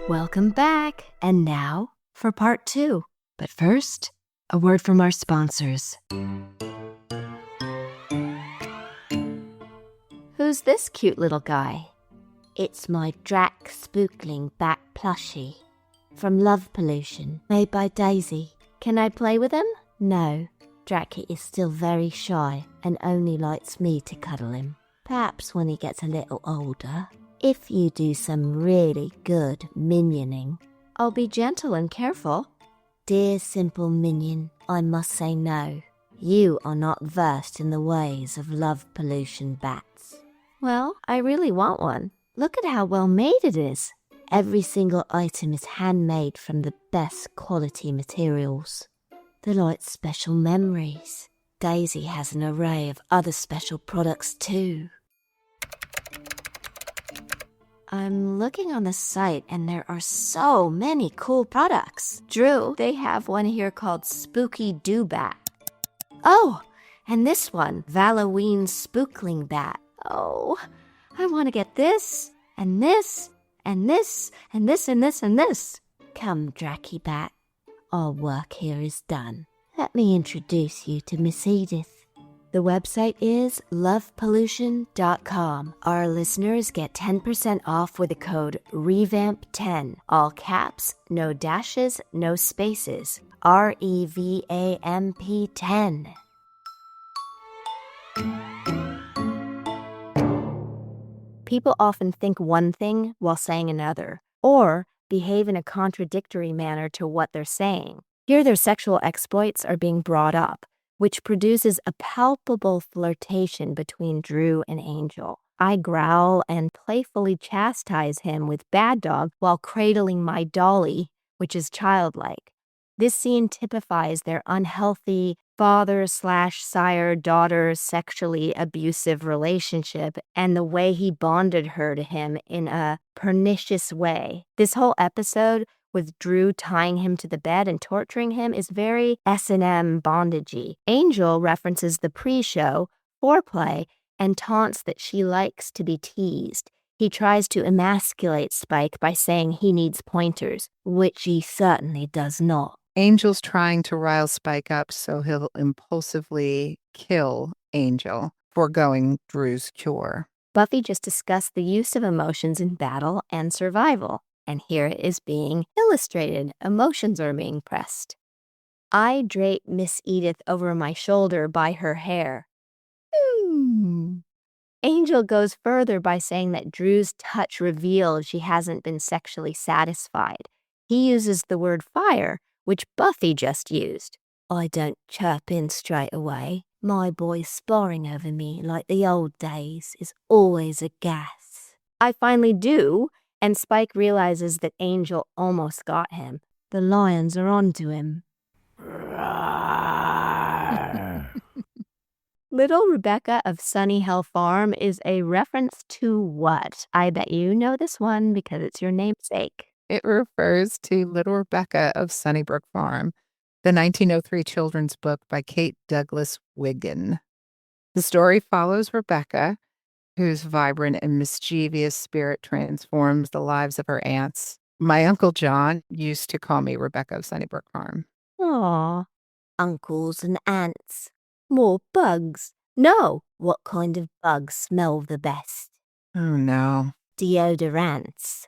Welcome back, and now for part 2. But first, a word from our sponsors. Who's this cute little guy? It's my Drac Spookling Bat plushie from Love Pollution, made by Daisy. Can I play with him? No, Drac is still very shy and only likes me to cuddle him. Perhaps when he gets a little older, if you do some really good minioning. I'll be gentle and careful. Dear simple minion, I must say no. You are not versed in the ways of Love Pollution bats. Well, I really want one. Look at how well made it is. Every single item is handmade from the best quality materials. They're like special memories. Daisy has an array of other special products too. I'm looking on the site and there are so many cool products. Drew, they have one here called Spooky Doo Bat. Oh, and this one, Halloween Spookling Bat. Oh, I want to get this, and this, and this, and this, and this, and this. Come, Dracky Bat. Our work here is done. Let me introduce you to Miss Edith. The website is lovepollution.com. Our listeners get 10% off with the code REVAMP10. All caps, no dashes, no spaces. REVAMP 10. People often think one thing while saying another, or behave in a contradictory manner to what they're saying. Here their sexual exploits are being brought up, which produces a palpable flirtation between Drew and Angel. I growl and playfully chastise him with Bad Dog while cradling my dolly, which is childlike. This scene typifies their unhealthy father/sire-daughter sexually abusive relationship and the way he bonded her to him in a pernicious way. This whole episode with Drew tying him to the bed and torturing him is very S&M bondagey. Angel references the pre-show, foreplay, and taunts that she likes to be teased. He tries to emasculate Spike by saying he needs pointers, which he certainly does not. Angel's trying to rile Spike up so he'll impulsively kill Angel, foregoing Drew's cure. Buffy just discussed the use of emotions in battle and survival, and here it is being illustrated. Emotions are being pressed. I drape Miss Edith over my shoulder by her hair. Angel goes further by saying that Drew's touch reveals she hasn't been sexually satisfied. He uses the word fire, which Buffy just used. I don't chirp in straight away. My boy sparring over me like the old days is always a gas. I finally do, and Spike realizes that Angel almost got him. The lions are onto him. Little Rebecca of Sunny Hill Farm is a reference to what? I bet you know this one because it's your namesake. It refers to Little Rebecca of Sunnybrook Farm, the 1903 children's book by Kate Douglas Wiggin. The story follows Rebecca, whose vibrant and mischievous spirit transforms the lives of her aunts. My Uncle John used to call me Rebecca of Sunnybrook Farm. Aw. Uncles and aunts. More bugs. No. What kind of bugs smell the best? Oh, no. Deodorants.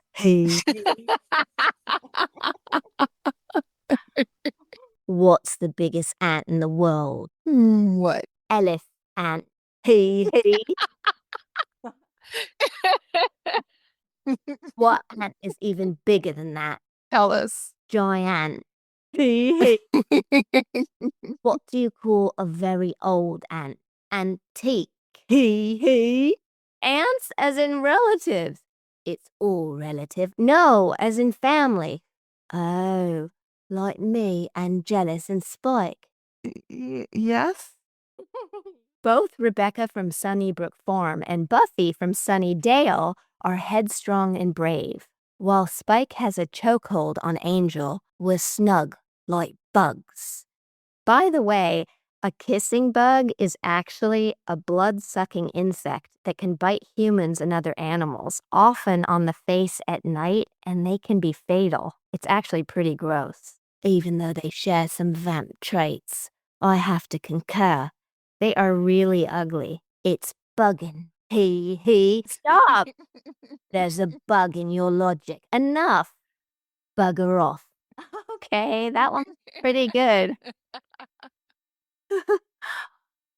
What's the biggest ant in the world? What? Elephant. What ant is even bigger than that? Tell us. Giant. What do you call a very old ant? Antique. Ants as in relatives. It's all relative. No, as in family. Oh, like me and Jealous and Spike. Yes? Both Rebecca from Sunnybrook Farm and Buffy from Sunnydale are headstrong and brave. While Spike has a chokehold on Angel, We're snug like bugs. By the way, A kissing bug is actually a blood-sucking insect that can bite humans and other animals, often on the face at night, and they can be fatal. It's actually pretty gross. Even though they share some vamp traits, I have to concur. They are really ugly. It's bugging. He. Stop! There's a bug in your logic. Enough. Bugger off. Okay, that one's pretty good.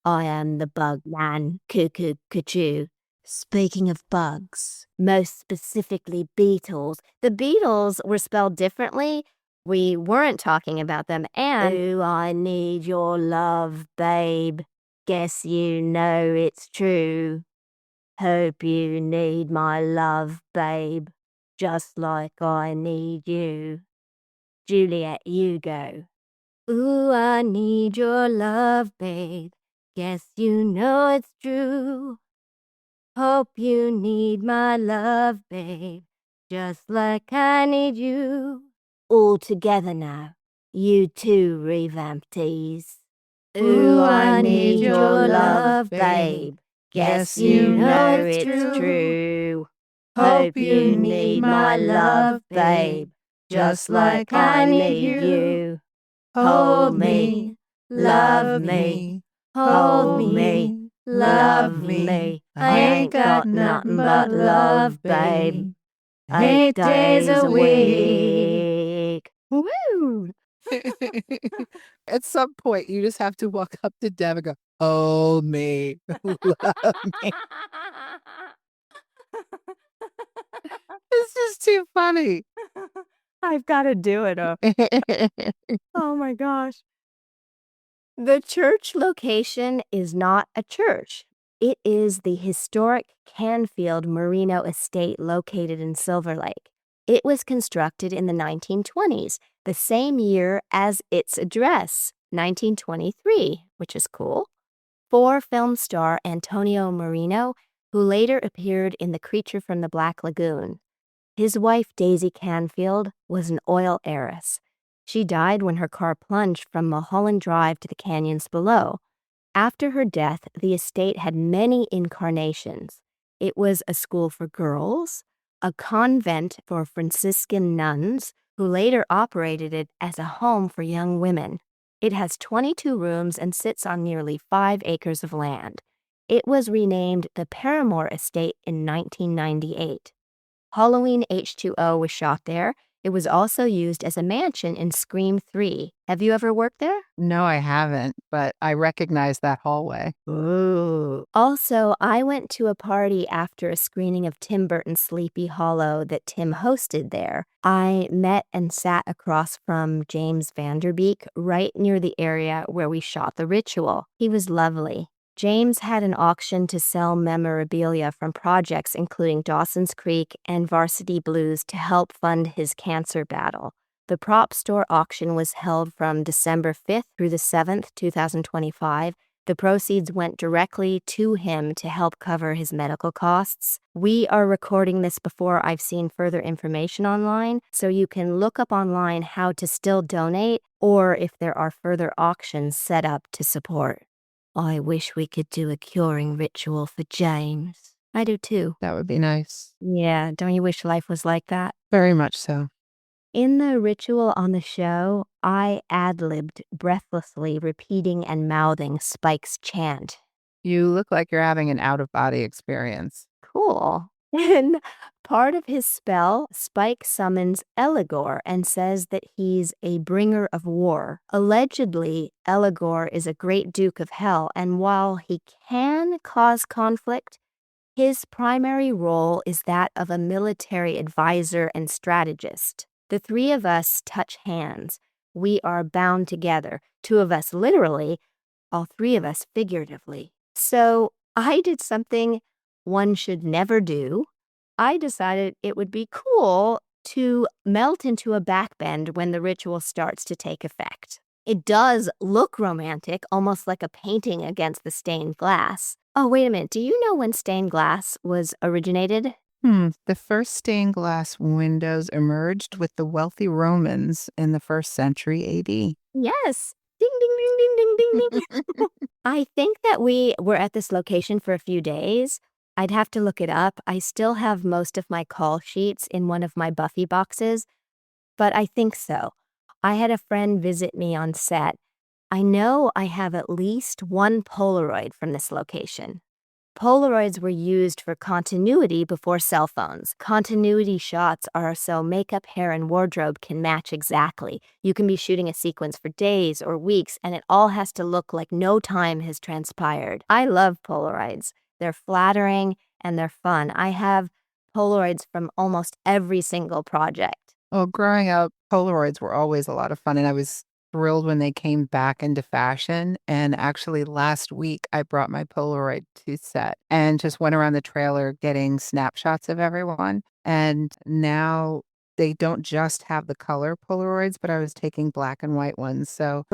I am the bug man, cuckoo, cuckoo. Speaking of bugs, most specifically beetles. The beetles were spelled differently. We weren't talking about them, and Ooh, I need your love, babe. Guess you know it's true. Hope you need my love, babe. Just like I need you. Juliet, you go. ooh, I need your love, babe. Guess you know it's true. Hope you need my love, babe. Just like I need you. All together now. You too, Re-Vamptees. Ooh, I need your love, babe. Guess you know it's true. Hope you need my love, babe. Just like I need you. Hold me, love me, hold me, love me. I ain't got nothing but love, babe. 8 days a week. Woo! At some point, you just have to walk up to Dev and go, "Oh, me, love me." It's just too funny. I've got to do it. Oh my gosh. The church location is not a church. It is the historic Canfield Merino estate located in Silver Lake. It was constructed in the 1920s, the same year as its address, 1923, which is cool. For film star Antonio Marino, who later appeared in The Creature from the Black Lagoon. His wife, Daisy Canfield, was an oil heiress. She died when her car plunged from Mulholland Drive to the canyons below. After her death, the estate had many incarnations. It was a school for girls, a convent for Franciscan nuns, who later operated it as a home for young women. It has 22 rooms and sits on nearly 5 acres of land. It was renamed the Paramore Estate in 1998. Halloween H2O was shot there. It was also used as a mansion in Scream 3. Have you ever worked there? No, I haven't, but I recognize that hallway. Ooh. Also, I went to a party after a screening of Tim Burton's Sleepy Hollow that Tim hosted there. I met and sat across from James Vanderbeek right near the area where we shot The Ritual. He was lovely. James had an auction to sell memorabilia from projects including Dawson's Creek and Varsity Blues to help fund his cancer battle. The prop store auction was held from December 5th through the 7th, 2025. The proceeds went directly to him to help cover his medical costs. We are recording this before I've seen further information online, so you can look up online how to still donate or if there are further auctions set up to support. I wish we could do a curing ritual for James. I do too. That would be nice. Yeah, don't you wish life was like that? Very much so. In the ritual on the show, I ad-libbed breathlessly repeating and mouthing Spike's chant. You look like you're having an out-of-body experience. Cool. In part of his spell, Spike summons Eligor and says that he's a bringer of war. Allegedly, Eligor is a great duke of hell, and while he can cause conflict, his primary role is that of a military advisor and strategist. The three of us touch hands. We are bound together. 2 of us literally, all 3 of us figuratively. So I did something one should never do. I decided it would be cool to melt into a backbend when the ritual starts to take effect. It does look romantic, almost like a painting against the stained glass. Oh, wait a minute. Do you know when stained glass was originated? The first stained glass windows emerged with the wealthy Romans in the 1st century AD. Yes. Ding, ding, ding, ding, ding, ding, ding. I think that we were at this location for a few days. I'd have to look it up. I still have most of my call sheets in one of my Buffy boxes, but I think so. I had a friend visit me on set. I know I have at least one Polaroid from this location. Polaroids were used for continuity before cell phones. Continuity shots are so makeup, hair, and wardrobe can match exactly. You can be shooting a sequence for days or weeks, and it all has to look like no time has transpired. I love Polaroids. They're flattering and they're fun. I have Polaroids from almost every single project. Well, growing up, Polaroids were always a lot of fun, and I was thrilled when they came back into fashion. And actually, last week, I brought my Polaroid to set and just went around the trailer getting snapshots of everyone. And now they don't just have the color Polaroids, but I was taking black and white ones. So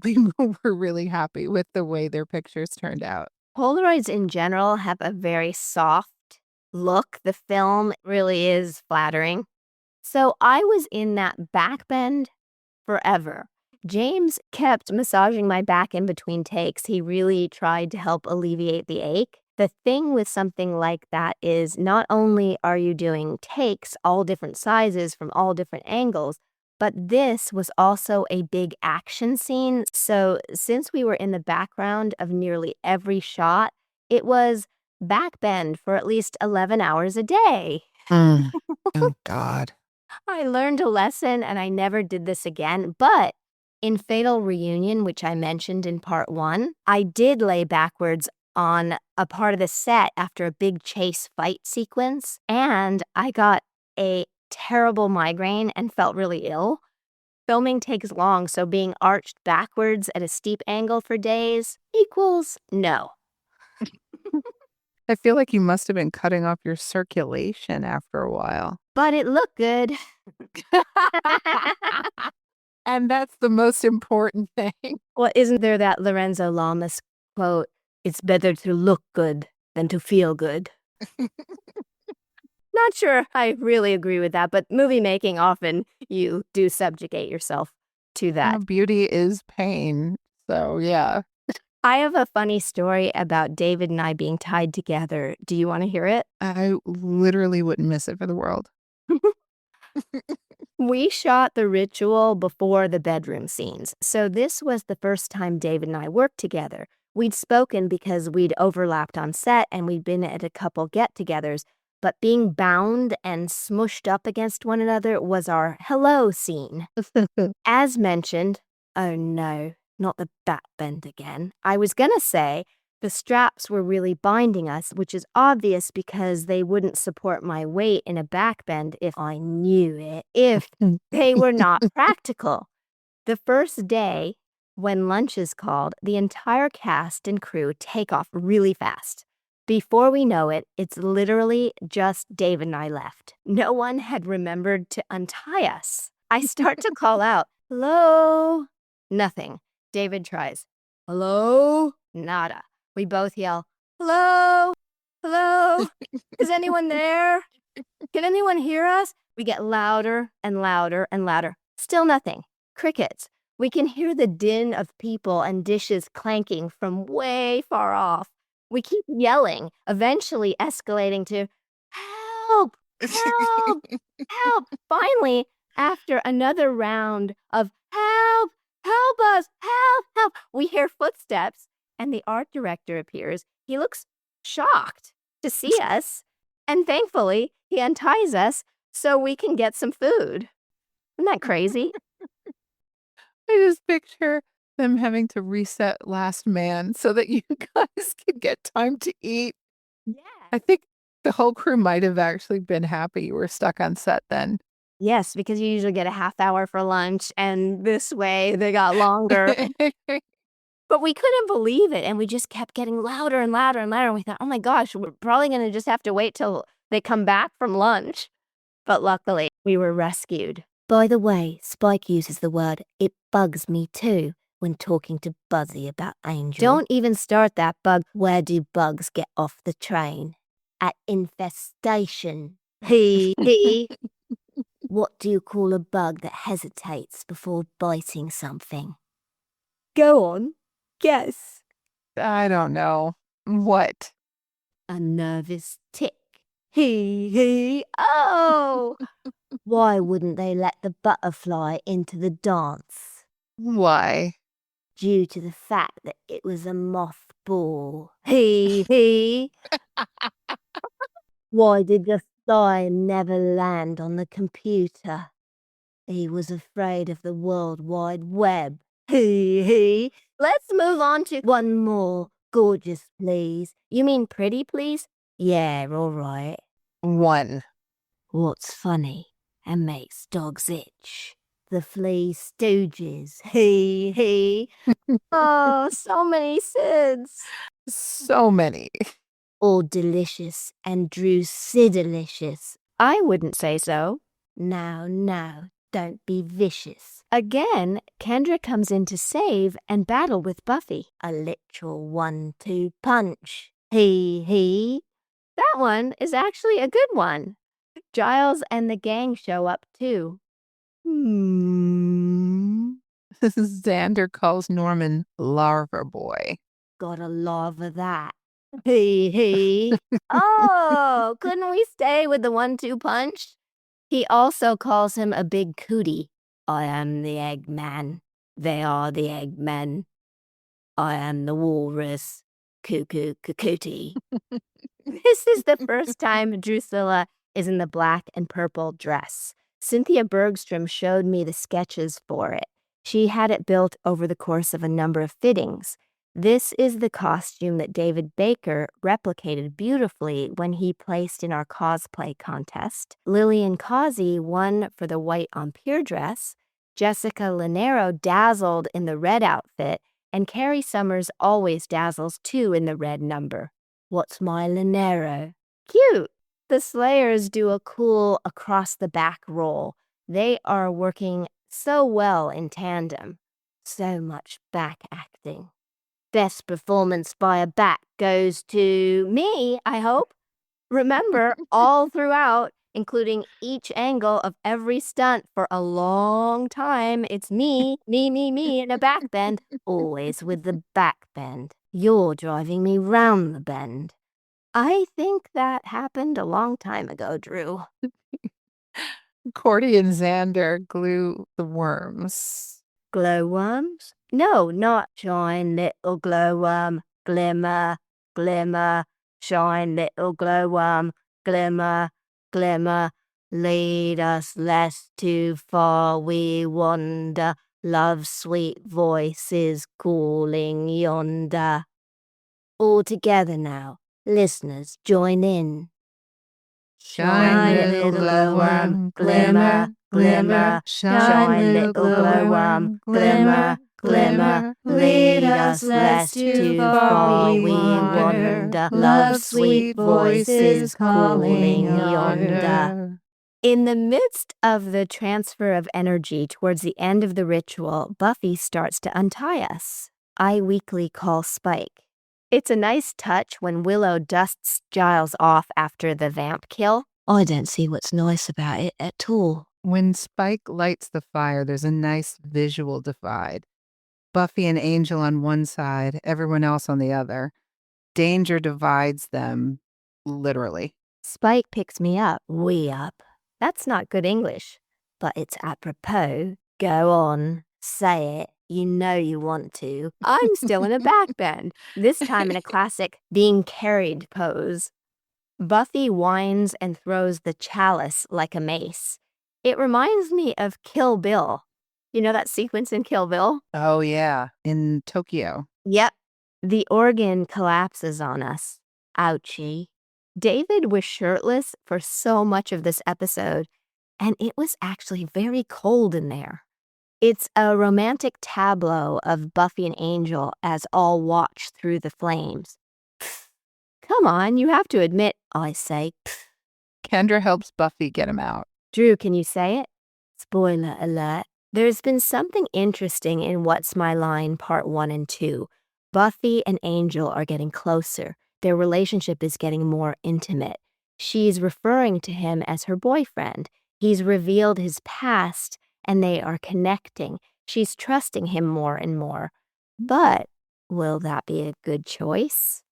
people were really happy with the way their pictures turned out. Polaroids in general have a very soft look. The film really is flattering. So I was in that back bend forever. James kept massaging my back in between takes. He really tried to help alleviate the ache. The thing with something like that is not only are you doing takes all different sizes from all different angles, but this was also a big action scene. So since we were in the background of nearly every shot, it was back bend for at least 11 hours a day. Oh, God. I learned a lesson and I never did this again, but in Fatal Reunion, which I mentioned in part 1, I did lay backwards on a part of the set after a big chase fight sequence, and I got a terrible migraine and felt really ill. Filming takes long, so being arched backwards at a steep angle for days equals no. I feel like you must have been cutting off your circulation after a while. But it looked good. And that's the most important thing. Well, isn't there that Lorenzo Lamas quote, "It's better to look good than to feel good"? Not sure I really agree with that, but movie making often you do subjugate yourself to that. Beauty is pain. So, yeah. I have a funny story about David and I being tied together. Do you want to hear it? I literally wouldn't miss it for the world. We shot the ritual before the bedroom scenes, so this was the first time David and I worked together. We'd spoken because we'd overlapped on set and we'd been at a couple get-togethers, but being bound and smushed up against one another was our hello scene. As mentioned, oh no, not the back bend again. I was gonna say the straps were really binding us, which is obvious because they wouldn't support my weight in a back bend if I knew it, if they were not practical. The first day, when lunch is called, the entire cast and crew take off really fast. Before we know it, it's literally just Dave and I left. No one had remembered to untie us. I start to call out, "Hello?" Nothing. David tries, "Hello?" Nada. We both yell, "Hello? Hello? Is anyone there? Can anyone hear us?" We get louder and louder and louder. Still nothing. Crickets. We can hear the din of people and dishes clanking from way far off. We keep yelling, eventually escalating to, "Help! Help! Help!" Finally, after another round of "Help! Help us! Help! Help!" we hear footsteps, and the art director appears. He looks shocked to see us, and thankfully, he unties us so we can get some food. Isn't that crazy? I just picture them having to reset Last Man so that you guys could get time to eat. Yeah. I think the whole crew might have actually been happy you were stuck on set then. Yes, because you usually get a half hour for lunch, and this way they got longer. But we couldn't believe it, and we just kept getting louder and louder and louder, and we thought, "Oh my gosh, we're probably gonna just have to wait till they come back from lunch." But luckily, we were rescued. By the way, Spike uses the word "it bugs me too" when talking to Buzzy about Angel. Don't even start that bug. Where do bugs get off the train? At infestation. He. What do you call a bug that hesitates before biting something? Go on. Guess. I don't know. What? A nervous tick. Oh! Why wouldn't they let the butterfly into the dance? Why? Due to the fact that it was a mothball. Why did the fly never land on the computer? He was afraid of the World Wide Web. Let's move on to One more. Gorgeous, please. You mean pretty, please? Yeah, all right. 1. What's funny and makes dogs itch? The Flea Stooges. Oh, so many Sids. So many. All delicious and Drusidalicious. I wouldn't say so. Now, don't be vicious. Again, Kendra comes in to save and battle with Buffy. A literal 1-2 punch. That one is actually a good one. Giles and the gang show up too. Xander calls Norman Larva Boy. Got a lava that. Oh, couldn't we stay with the 1-2 punch? He also calls him a big cootie. I am the Eggman. They are the Eggmen. I am the walrus. Cuckoo, cootie. This is the first time Drusilla is in the black and purple dress. Cynthia Bergstrom showed me the sketches for it. She had it built over the course of a number of fittings. This is the costume that David Baker replicated beautifully when he placed in our cosplay contest. Lillian Causey won for the white Empire dress. Jessica Lanero dazzled in the red outfit, and Carrie Summers always dazzles too in the red number. What's my Lanero? Cute! The Slayers do a cool across-the-back roll. They are working so well in tandem. So much back acting. Best performance by a back goes to me, I hope. Remember, all throughout, including each angle of every stunt for a long time, it's me in a back bend. Always with the back bend. You're driving me round the bend. I think that happened a long time ago, Drew. Cordy and Xander glue the worms. Glowworms? No, not shine, little glowworm, glimmer, glimmer, shine, little glowworm, glimmer, glimmer, lead us lest too far we wander, love's sweet voice is calling yonder. All together now, listeners, join in. Shine, little glowworm, glimmer, glimmer, shine, little glowworm, glimmer, glimmer, lead us lest too far we wander, love's sweet voice is calling yonder. In the midst of the transfer of energy towards the end of the ritual, Buffy starts to untie us. I weakly call Spike. It's a nice touch when Willow dusts Giles off after the vamp kill. I don't see what's nice about it at all. When Spike lights the fire, there's a nice visual divide. Buffy and Angel on one side, everyone else on the other. Danger divides them, literally. Spike picks me up. We up. That's not good English. But it's apropos. Go on, say it. You know you want to. I'm still in a back bend, this time in a classic being carried pose. Buffy whines and throws the chalice like a mace. It reminds me of Kill Bill. You know that sequence in Kill Bill? Oh, yeah, in Tokyo. Yep. The organ collapses on us. Ouchie. David was shirtless for so much of this episode, and it was actually very cold in there. It's a romantic tableau of Buffy and Angel as all watch through the flames. Pfft. Come on, you have to admit, I say, pfft. Kendra helps Buffy get him out. Drew, can you say it? Spoiler alert. There's been something interesting in What's My Line Part 1 and 2. Buffy and Angel are getting closer. Their relationship is getting more intimate. She's referring to him as her boyfriend. He's revealed his past, and they are connecting. She's trusting him more and more. But will that be a good choice?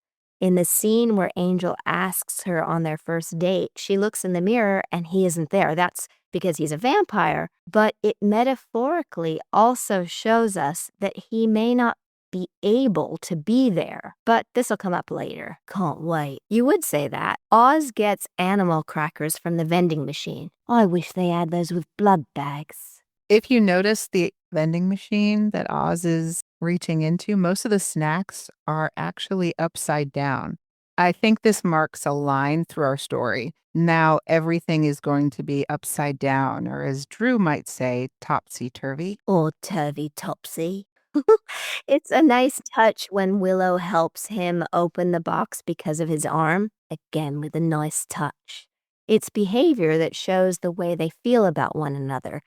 In the scene where Angel asks her on their first date, she looks in the mirror and he isn't there. That's because he's a vampire, but it metaphorically also shows us that he may not be able to be there. But this'll come up later. Can't wait. You would say that. Oz gets animal crackers from the vending machine. I wish they had those with blood bags. If you notice the vending machine that Oz is reaching into, most of the snacks are actually upside down. I think this marks a line through our story. Now everything is going to be upside down, or as Drew might say, topsy-turvy. Or turvy-topsy. It's a nice touch when Willow helps him open the box because of his arm, Again with a nice touch. It's behavior that shows the way they feel about one another,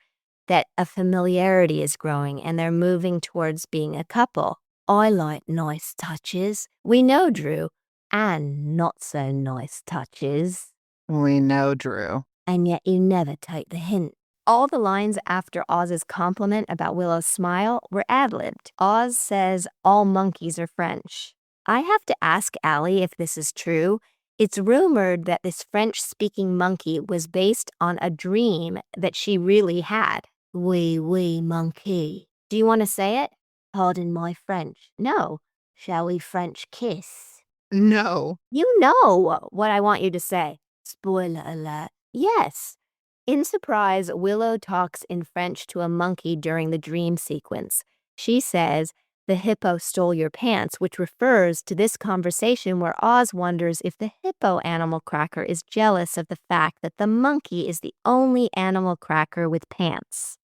that a familiarity is growing and they're moving towards being a couple. I like nice touches. We know, Drew. And not so nice touches. We know, Drew. And yet you never take the hint. All the lines after Oz's compliment about Willow's smile were ad-libbed. Oz says all monkeys are French. I have to ask Allie if this is true. It's rumored that this French-speaking monkey was based on a dream that she really had. Wee monkey. Do you want to say it? Pardon my French. No. Shall we French kiss? No. You know what I want you to say. Spoiler alert. Yes. In surprise, Willow talks in French to a monkey during the dream sequence. She says, "The hippo stole your pants," which refers to this conversation where Oz wonders if the hippo animal cracker is jealous of the fact that the monkey is the only animal cracker with pants.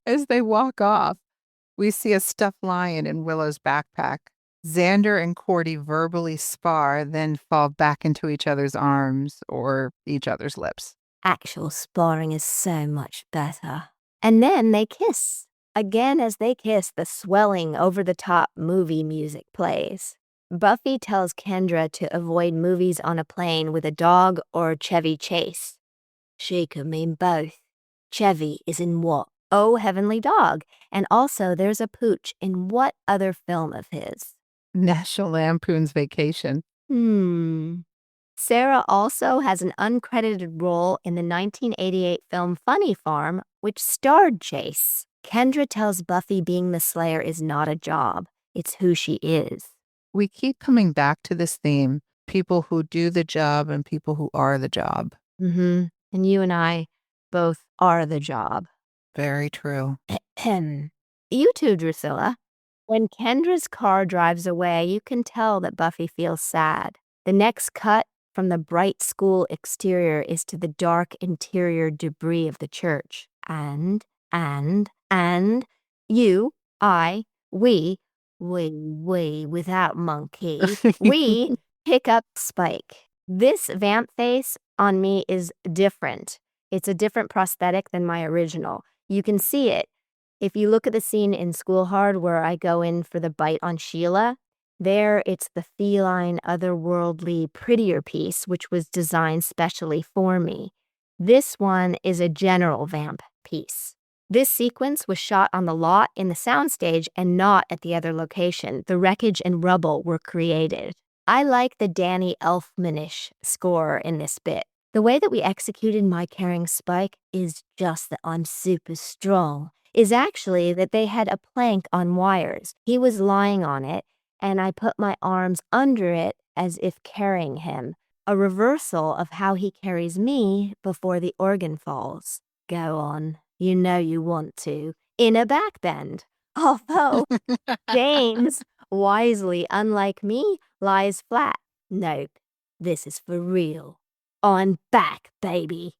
As they walk off, we see a stuffed lion in Willow's backpack. Xander and Cordy verbally spar, then fall back into each other's arms or each other's lips. Actual sparring is so much better. And then they kiss. Again, as they kiss, the swelling, over-the-top movie music plays. Buffy tells Kendra to avoid movies on a plane with a dog or Chevy Chase. She could mean both. Chevy is in what? Oh, Heavenly Dog. And also there's a pooch in what other film of his? National Lampoon's Vacation. Sarah also has an uncredited role in the 1988 film Funny Farm, which starred Chase. Kendra tells Buffy being the Slayer is not a job. It's who she is. We keep coming back to this theme, people who do the job and people who are the job. And you and I both are the job. Very true. You too, Drusilla. When Kendra's car drives away, you can tell that Buffy feels sad. The next cut from the bright school exterior is to the dark interior debris of the church. And you, I, we, without monkey, we pick up Spike. This vamp face on me is different. It's a different prosthetic than my original. You can see it. If you look at the scene in School Hard where I go in for the bite on Sheila, there it's the feline, otherworldly, prettier piece, which was designed specially for me. This one is a general vamp piece. This sequence was shot on the lot in the soundstage and not at the other location. The wreckage and rubble were created. I like the Danny Elfmanish score in this bit. The way that we executed my carrying Spike is just that I'm super strong. Is actually that they had a plank on wires. He was lying on it, and I put my arms under it as if carrying him. A reversal of how he carries me before the organ falls. Go on. You know you want to. In a backbend. Although James, wisely unlike me, lies flat. Nope. This is for real. I'm back, baby.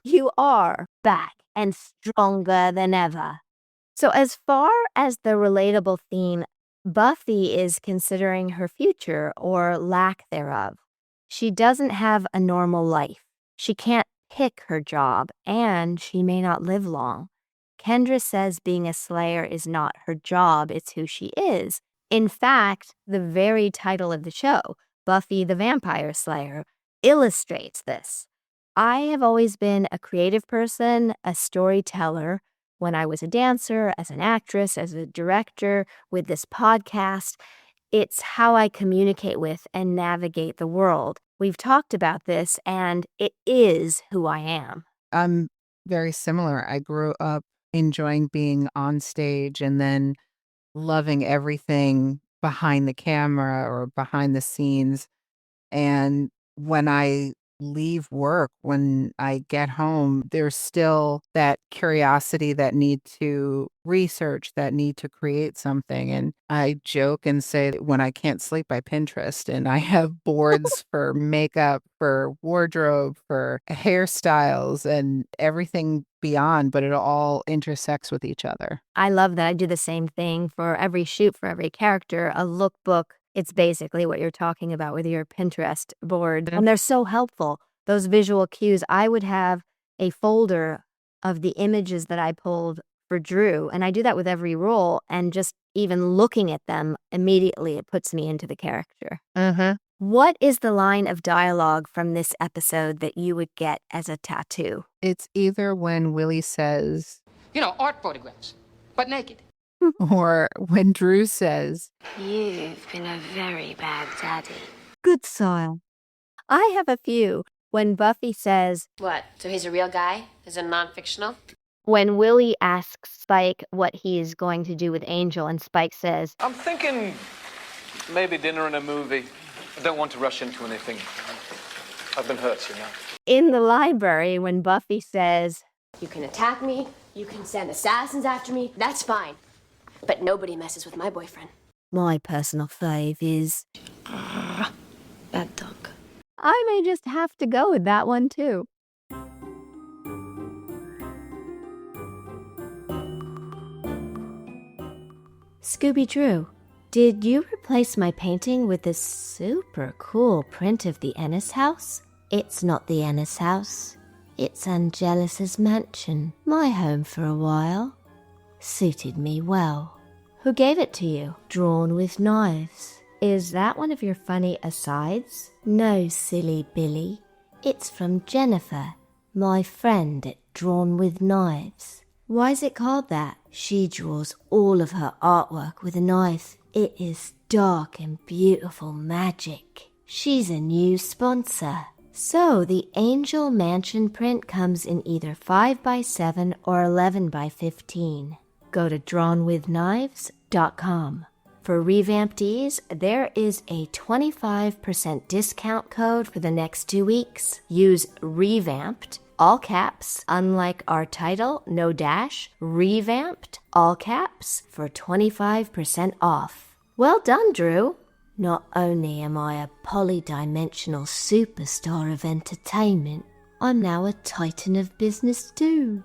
You are back and stronger than ever. So as far as the relatable theme, Buffy is considering her future or lack thereof. She doesn't have a normal life. She can't pick her job, and she may not live long. Kendra says being a Slayer is not her job, it's who she is. In fact, the very title of the show, Buffy the Vampire Slayer, illustrates this. I have always been a creative person, a storyteller, when I was a dancer, as an actress, as a director, with this podcast. It's how I communicate with and navigate the world. We've talked about this, and it is who I am. I'm very similar. I grew up enjoying being on stage and then loving everything behind the camera or behind the scenes. And when I leave work, when I get home, there's still that curiosity, that need to research, that need to create something. And I joke and say that when I can't sleep, I Pinterest and I have boards for makeup, for wardrobe, for hairstyles, and everything beyond, but it all intersects with each other. I love that. I do the same thing for every shoot, for every character, a lookbook. It's basically what you're talking about with your Pinterest board. And they're so helpful. Those visual cues. I would have a folder of the images that I pulled for Drew. And I do that with every role. And just even looking at them immediately, it puts me into the character. What is the line of dialogue from this episode that you would get as a tattoo? It's either when Willie says, art photographs, but naked. or when Drew says, You've been a very bad daddy. Good Sire. I have a few. When Buffy says, What? So he's a real guy? Is it non-fictional? when Willie asks Spike what he's going to do with Angel, and Spike says, I'm thinking maybe dinner and a movie. I don't want to rush into anything. I've been hurt, in the library, when Buffy says, You can attack me, you can send assassins after me, that's fine. But nobody messes with my boyfriend. My personal fave is Bad dog. I may just have to go with that one too. Scooby Dru. Did you replace my painting with this super cool print of the Ennis house? It's not the Ennis house. It's Angelus's mansion, my home for a while. Suited me well. Who gave it to you? Drawn with knives. Is that one of your funny asides? No, silly Billy. It's from Jennifer, my friend at Drawn with Knives. Why's it called that? She draws all of her artwork with a knife. It is dark and beautiful magic. She's a new sponsor. So the Angel Mansion print comes in either 5x7 or 11x15. Go to drawnwithknives.com. For Re-Vamped, there is a 25% discount code for the next 2 weeks. Use Re-Vamped, all caps, unlike our title, no dash, Re-Vamped, all caps, for 25% off. Well done, Drew. Not only am I a polydimensional superstar of entertainment, I'm now a titan of business too.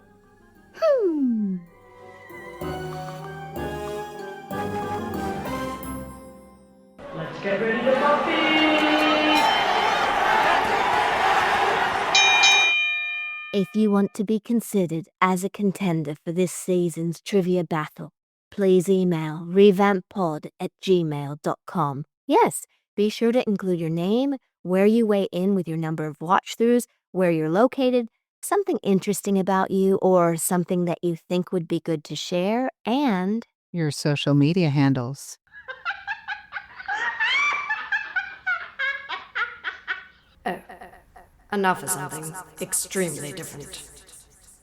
Let's get ready to Buffy! If you want to be considered as a contender for this season's trivia battle, please email revampedpod@gmail.com. Yes, be sure to include your name, where you weigh in with your number of watch-throughs, where you're located, something interesting about you, or something that you think would be good to share, and your social media handles. Enough of something extremely different.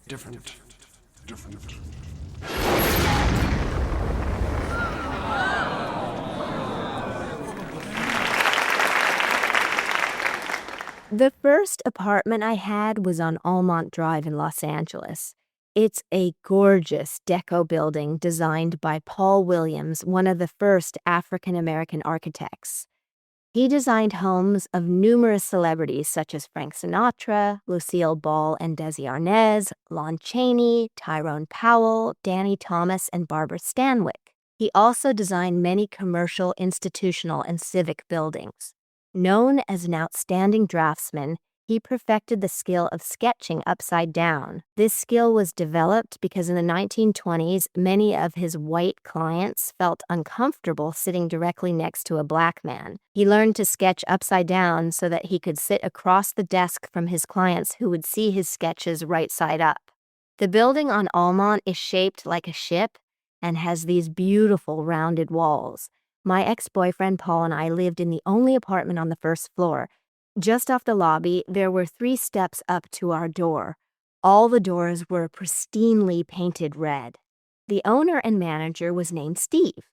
Different. the first apartment I had was on Almont Drive in Los Angeles. It's a gorgeous deco building designed by Paul Williams, one of the first African-American architects. He designed homes of numerous celebrities such as Frank Sinatra, Lucille Ball and Desi Arnaz, Lon Chaney, Tyrone Powell, Danny Thomas, and Barbara Stanwyck. He also designed many commercial, institutional, and civic buildings. Known as an outstanding draftsman, he perfected the skill of sketching upside down. This skill was developed because in the 1920s, many of his white clients felt uncomfortable sitting directly next to a black man. He learned to sketch upside down so that he could sit across the desk from his clients who would see his sketches right side up. The building on Almont is shaped like a ship and has these beautiful rounded walls. My ex-boyfriend Paul and I lived in the only apartment on the first floor. Just off the lobby, there were 3 steps up to our door. All the doors were pristinely painted red. The owner and manager was named Steve.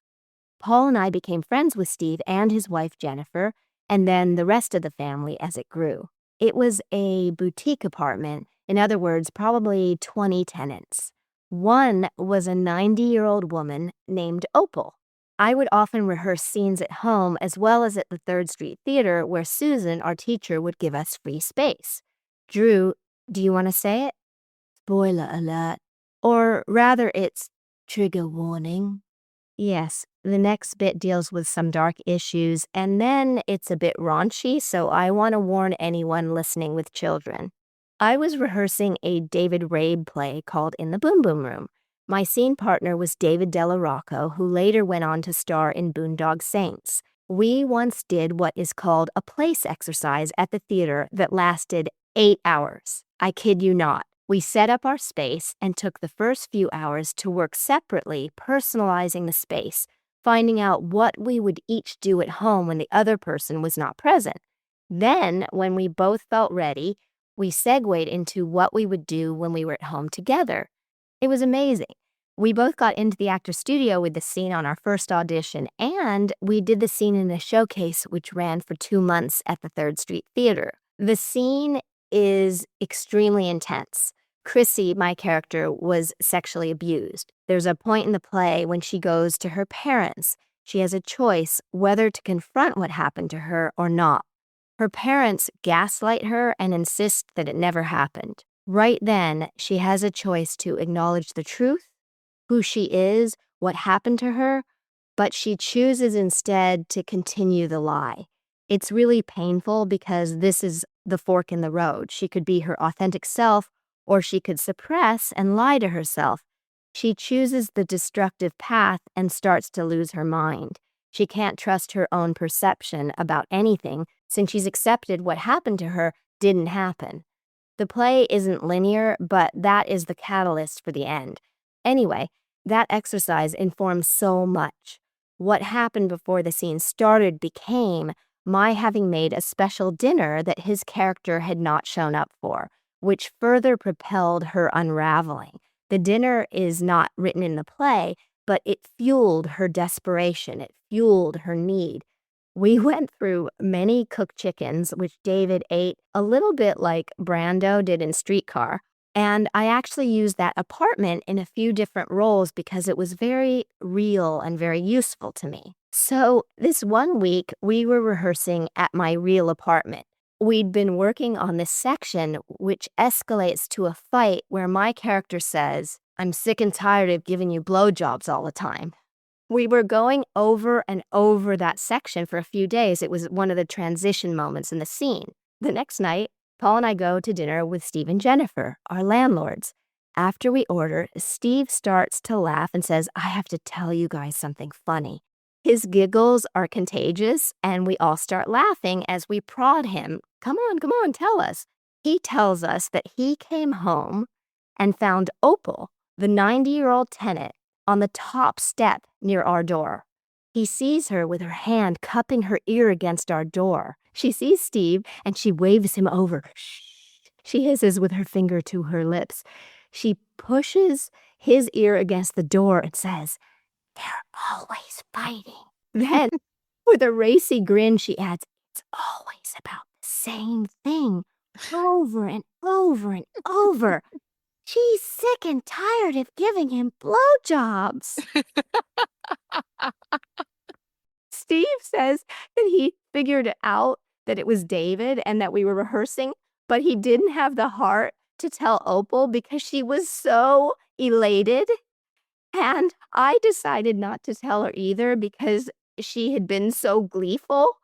Paul and I became friends with Steve and his wife Jennifer, and then the rest of the family as it grew. It was a boutique apartment, in other words, probably 20 tenants. One was a 90-year-old woman named Opal. I would often rehearse scenes at home as well as at the 3rd Street Theater where Susan, our teacher, would give us free space. Drew, do you want to say it? Spoiler alert. Or rather, it's trigger warning. Yes, the next bit deals with some dark issues, and then it's a bit raunchy, so I want to warn anyone listening with children. I was rehearsing a David Rabe play called In the Boom Boom Room. My scene partner was David Della Rocco, who later went on to star in Boondock Saints. We once did what is called a place exercise at the theater that lasted 8 hours. I kid you not. We set up our space and took the first few hours to work separately, personalizing the space, finding out what we would each do at home when the other person was not present. Then, when we both felt ready, we segued into what we would do when we were at home together. It was amazing. We both got into the actor's studio with the scene on our first audition, and we did the scene in a showcase which ran for 2 months at the 3rd Street Theater. The scene is extremely intense. Chrissy, my character, was sexually abused. There's a point in the play when she goes to her parents. She has a choice whether to confront what happened to her or not. Her parents gaslight her and insist that it never happened. Right then, she has a choice to acknowledge the truth, who she is, what happened to her, but she chooses instead to continue the lie. It's really painful because this is the fork in the road. She could be her authentic self, or she could suppress and lie to herself. She chooses the destructive path and starts to lose her mind. She can't trust her own perception about anything since she's accepted what happened to her didn't happen. The play isn't linear, but that is the catalyst for the end. Anyway, that exercise informs so much. What happened before the scene started became my having made a special dinner that his character had not shown up for, which further propelled her unraveling. The dinner is not written in the play, but it fueled her desperation. It fueled her need. We went through many cooked chickens, which David ate a little bit like Brando did in Streetcar. And I actually used that apartment in a few different roles because it was very real and very useful to me. So this one week, we were rehearsing at my real apartment. We'd been working on this section, which escalates to a fight where my character says, "I'm sick and tired of giving you blowjobs all the time." We were going over and over that section for a few days. It was one of the transition moments in the scene. The next night, Paul and I go to dinner with Steve and Jennifer, our landlords. After we order, Steve starts to laugh and says, "I have to tell you guys something funny." His giggles are contagious, and we all start laughing as we prod him. Come on, tell us." He tells us that he came home and found Opal, the 90-year-old tenant, on the top step near our door. He sees her with her hand cupping her ear against our door. She sees Steve, and she waves him over. Shh. She hisses with her finger to her lips. She pushes his ear against the door and says, "They're always fighting." Then, with a racy grin, she adds, "It's always about the same thing, over and over and over. She's sick and tired of giving him blowjobs." Steve says that he figured out that it was David and that we were rehearsing, but he didn't have the heart to tell Opal because she was so elated. And I decided not to tell her either because she had been so gleeful.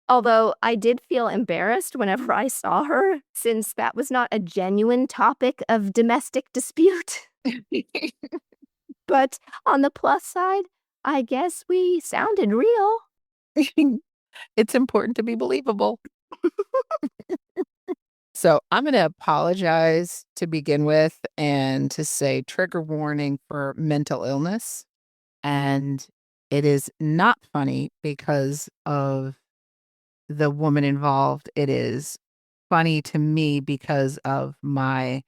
Although I did feel embarrassed whenever I saw her, since that was not a genuine topic of domestic dispute. But on the plus side, I guess we sounded real. It's important to be believable. So I'm going to apologize to begin with and to say trigger warning for mental illness. And it is not funny because of the woman involved. It is funny to me because of my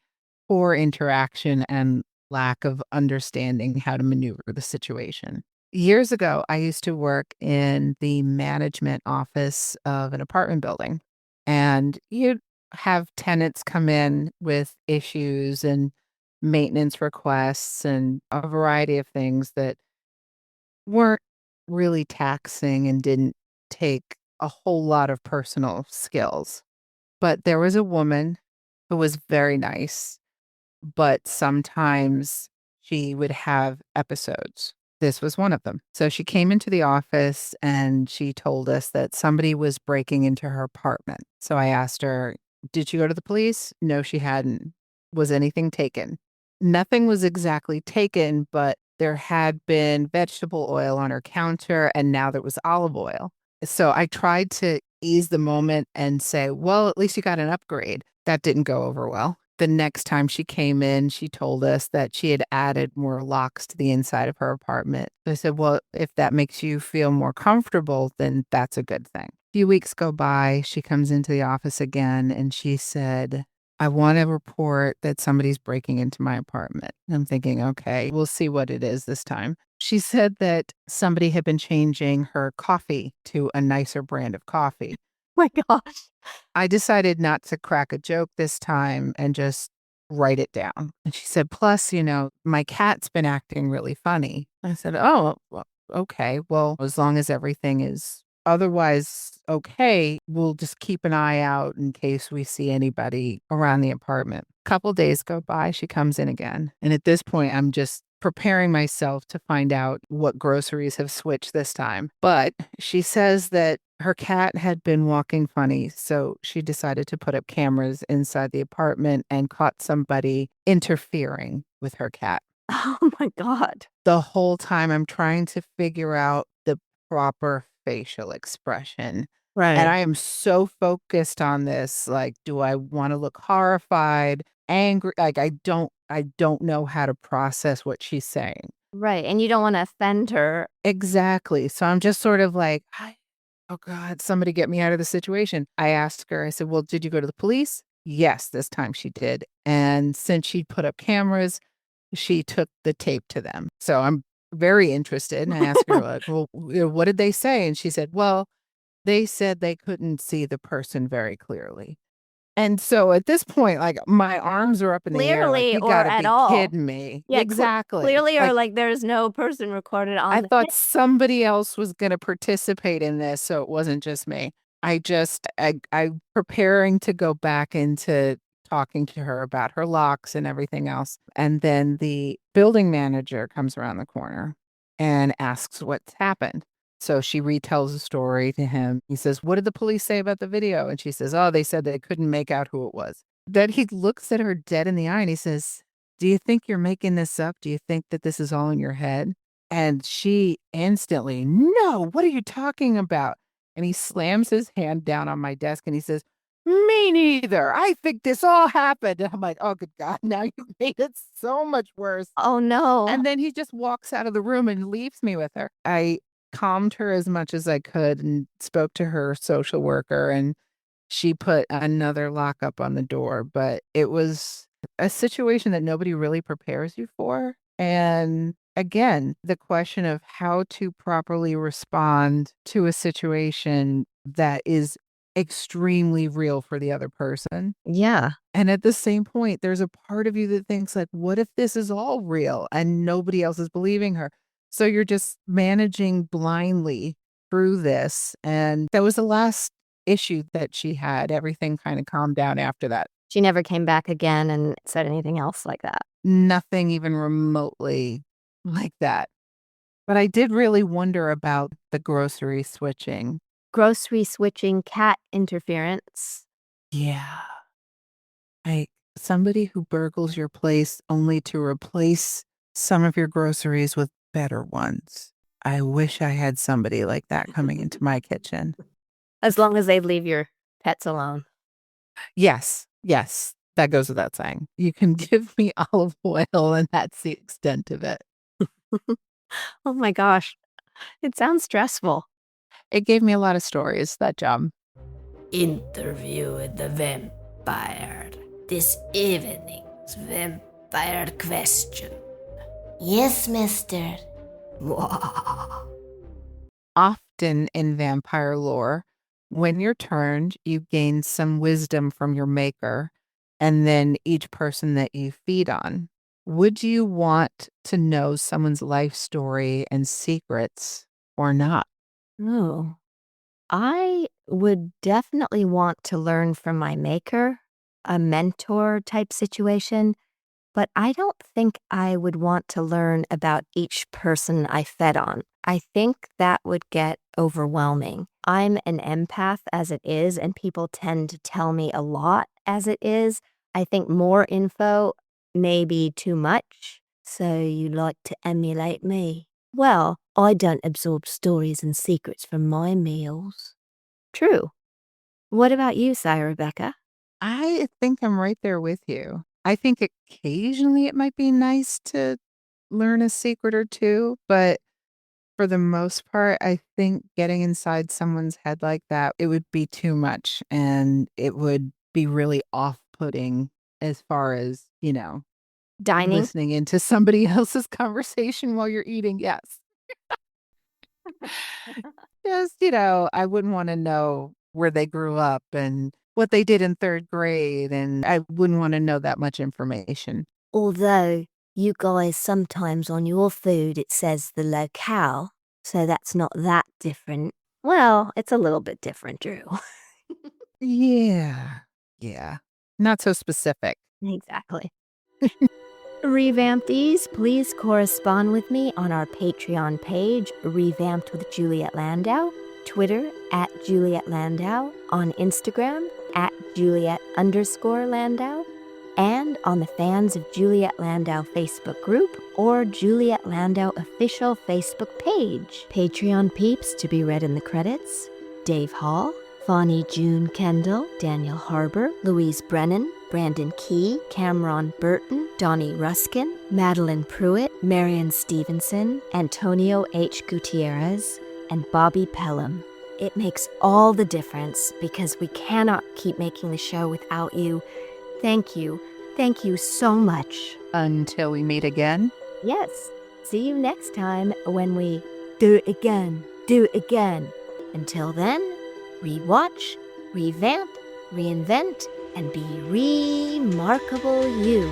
poor interaction and lack of understanding how to maneuver the situation. Years ago, I used to work in the management office of an apartment building, and you'd have tenants come in with issues and maintenance requests and a variety of things that weren't really taxing and didn't take a whole lot of personal skills. But there was a woman who was very nice, but sometimes she would have episodes. This was one of them. So she came into the office and she told us that somebody was breaking into her apartment. So I asked her, did she go to the police? No, she hadn't. Was anything taken? Nothing was exactly taken, but there had been vegetable oil on her counter and now there was olive oil. So I tried to ease the moment and say, well, at least you got an upgrade. That didn't go over well. The next time she came in, she told us that she had added more locks to the inside of her apartment. I said, well, if that makes you feel more comfortable, then that's a good thing. A few weeks go by, she comes into the office again and she said, I want to report that somebody's breaking into my apartment. And I'm thinking, okay, we'll see what it is this time. She said that somebody had been changing her coffee to a nicer brand of coffee. My gosh. I decided not to crack a joke this time and just write it down. And she said, plus, my cat's been acting really funny. I said, oh, well, okay. Well, as long as everything is otherwise okay, we'll just keep an eye out in case we see anybody around the apartment. A couple days go by, she comes in again. And at this point, I'm just preparing myself to find out what groceries have switched this time. But she says that her cat had been walking funny, so she decided to put up cameras inside the apartment and caught somebody interfering with her cat. Oh my God. The whole time I'm trying to figure out the proper facial expression. Right. And I am so focused on this. Like, do I want to look horrified, angry? Like, I don't know how to process what she's saying. Right. And you don't want to offend her. Exactly. So I'm just sort of like, oh God, somebody get me out of the situation. I asked her, I said, well, did you go to the police? Yes, this time she did. And since she'd put up cameras, she took the tape to them. So I'm very interested. And I asked her, like, well, what did they say? And she said, well, they said they couldn't see the person very clearly. And so at this point, like, my arms are up in the air. Like, Clearly you or gotta at be all. kidding me. Yeah, exactly. Clearly, or Like, like there's no person recorded on I the thought somebody else was going to participate in this, so it wasn't just me. I'm preparing to go back into talking to her about her locks and everything else. And then the building manager comes around the corner and asks what's happened. So she retells the story to him. He says, what did the police say about the video? And she says, oh, they said they couldn't make out who it was. Then he looks at her dead in the eye and he says, do you think you're making this up? Do you think that this is all in your head? And she instantly, no, what are you talking about? And he slams his hand down on my desk and he says, me neither. I think this all happened. And I'm like, oh, good God, now you made it so much worse. Oh no. And then he just walks out of the room and leaves me with her. I calmed her as much as I could and spoke to her social worker, and she put another lock up on the door. But it was a situation that nobody really prepares you for. And again, the question of how to properly respond to a situation that is extremely real for the other person. Yeah. And at the same point, there's a part of you that thinks, like, what if this is all real and nobody else is believing her? So you're just managing blindly through this. And that was the last issue that she had. Everything kind of calmed down after that. She never came back again and said anything else like that. Nothing even remotely like that. But I did really wonder about the grocery switching. Grocery switching, cat interference. Yeah. Like somebody who burgles your place only to replace some of your groceries with better ones. I wish I had somebody like that coming into my kitchen. As long as they leave your pets alone. Yes. Yes, that goes without saying. You can give me olive oil, and that's the extent of it. Oh my gosh. It sounds stressful. It gave me a lot of stories, that job. Interview with the vampire. This evening's vampire question. Yes, mister. Often in vampire lore, when you're turned, you gain some wisdom from your maker, and then each person that you feed on. Would you want to know someone's life story and secrets or not? Oh, I would definitely want to learn from my maker, a mentor type situation, but I don't think I would want to learn about each person I fed on. I think that would get overwhelming. I'm an empath as it is, and people tend to tell me a lot as it is. I think more info may be too much. So you like to emulate me? Well, I don't absorb stories and secrets from my meals. true. What about you, Sire Rebecca? I think I'm right there with you. I think occasionally it might be nice to learn a secret or two, but for the most part, I think getting inside someone's head like that, it would be too much and it would be really off-putting as far as, Dining? listening into somebody else's conversation while you're eating. Yes. Just, I wouldn't want to know where they grew up and what they did in 3rd grade, and I wouldn't want to know that much information. Although you guys sometimes on your food it says the locale, so that's not that different. Well, it's a little bit different, Drew. Yeah. Yeah. Not so specific. Exactly. Revamptees, please correspond with me on our Patreon page, Revamped with Juliet Landau, Twitter @Juliet Landau, on Instagram @Juliet_Landau, and on the Fans of Juliet Landau Facebook group or Juliet Landau official Facebook page. Patreon peeps to be read in the credits: Dave Hall, Fonnie June Kendall, Daniel Harbour, Louise Brennan, Brandon Key, Cameron Burton, Donnie Ruskin, Madeline Pruitt, Marion Stevenson, Antonio H. Gutierrez, and Bobby Pelham. It makes all the difference because we cannot keep making the show without you. Thank you. Thank you so much. Until we meet again. Yes. See you next time when we do it again. Do it again. Until then, rewatch, revamp, reinvent, and be remarkable you.